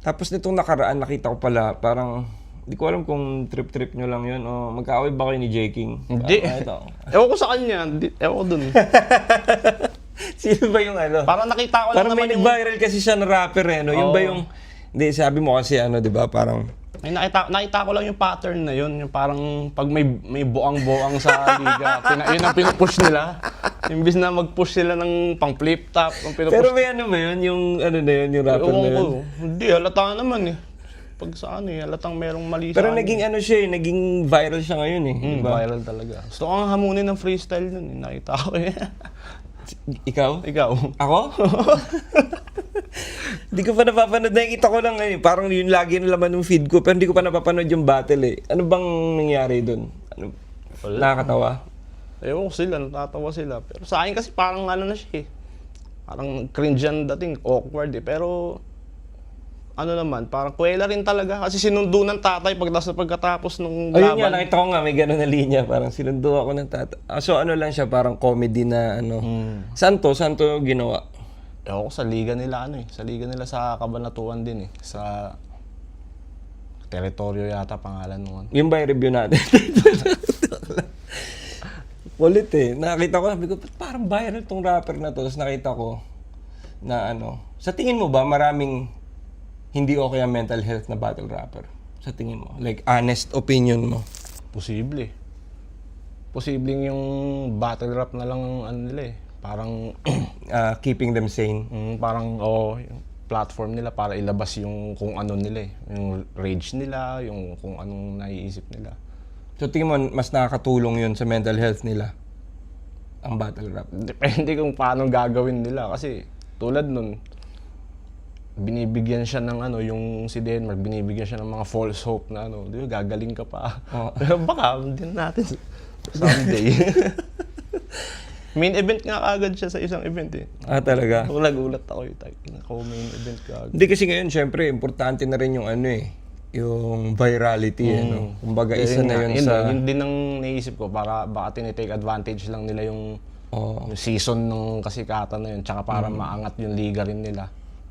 Tapos nitong nakaraan, nakita ko pala, parang, di ko alam kung trip-trip nyo lang yun o magkaaway ba kayo ni J. King? Hindi. Ewan ko sa kanya. Ewan ko dun. Sino ba yung ano? Parang nakita ko lang Parang may naman yung... nag-viral kasi siya na rapper eh, no? Yung ba yung, hindi, sabi mo kasi ano, di ba, parang, May nakita ko lang yung pattern na yun. Yung parang pag may buang-buang sa liga, yun ang pinupush nila. Imbis na mag-push sila ng pang flip top, ang pinupush. pero may ano ba yun? Yung ano na yun, yung rapper na yun? Hindi, halata naman eh. Pag sa ano eh, halatang merong mali sa Pero ano. naging ano siya eh, naging viral siya ngayon eh. Di ba? Viral talaga. Gusto ko nga hamunin ng freestyle nun eh. Nakita ko eh. Ikaw? Ikaw? Ako? Hindi ko pa napapanood. Nakikita ko lang eh. Parang yun lagi na laman ng feed ko. Pero hindi ko pa napapanood yung battle eh. Ano bang nangyari dun? Ano? Nakakatawa? Ewan ko sila, natatawa sila. Pero sa akin kasi parang ano na siya eh. Parang cringe yan dating, awkward eh. Pero ano naman, parang kuwela rin talaga. Kasi sinundo ng tatay pagkatapos nung Ayun nga, laban. nakita ko nga may gano'n na linya. Parang sinundo ako ng tata. So ano lang siya, parang comedy na ano. Saan to ginawa? Ewan ko sa liga nila ano eh. Sa liga nila sa Cabanatuan din eh. Sa teritoryo yata pangalan nung ano. Yung ba yung review natin? Kulit eh. Nakita ko, sabi ko, "Ba't parang viral tong rapper na to?" Tapos nakita ko na ano. Sa tingin mo ba maraming hindi okay ang mental health na battle rapper? Sa tingin mo? Like, honest opinion mo? Posible. Posibleng yung battle rap na lang ano nila eh. Parang Keeping them sane. parang yung platform nila para ilabas yung kung ano nila eh. Yung rage nila, yung kung anong naiisip nila. So tingin mo, mas nakakatulong yun sa mental health nila? Ang battle rap? Depende kung paano gagawin nila kasi tulad nun, binibigyan siya ng ano, yung si Denmark, binibigyan siya ng mga false hope na ano, di ba, gagaling ka pa. Pero baka, hindi natin someday. Main event nga agad siya sa isang event eh. Talaga? Nagulat ako yung type. Ako main event ka agad. Hindi kasi ngayon, syempre, importante na rin yung ano eh, yung virality eh, no? Kumbaga, isa na yun sa... Yun din ang naisip ko, baka tinitake advantage lang nila yung season ng kasikatan na yun, tsaka para maangat yung liga rin nila.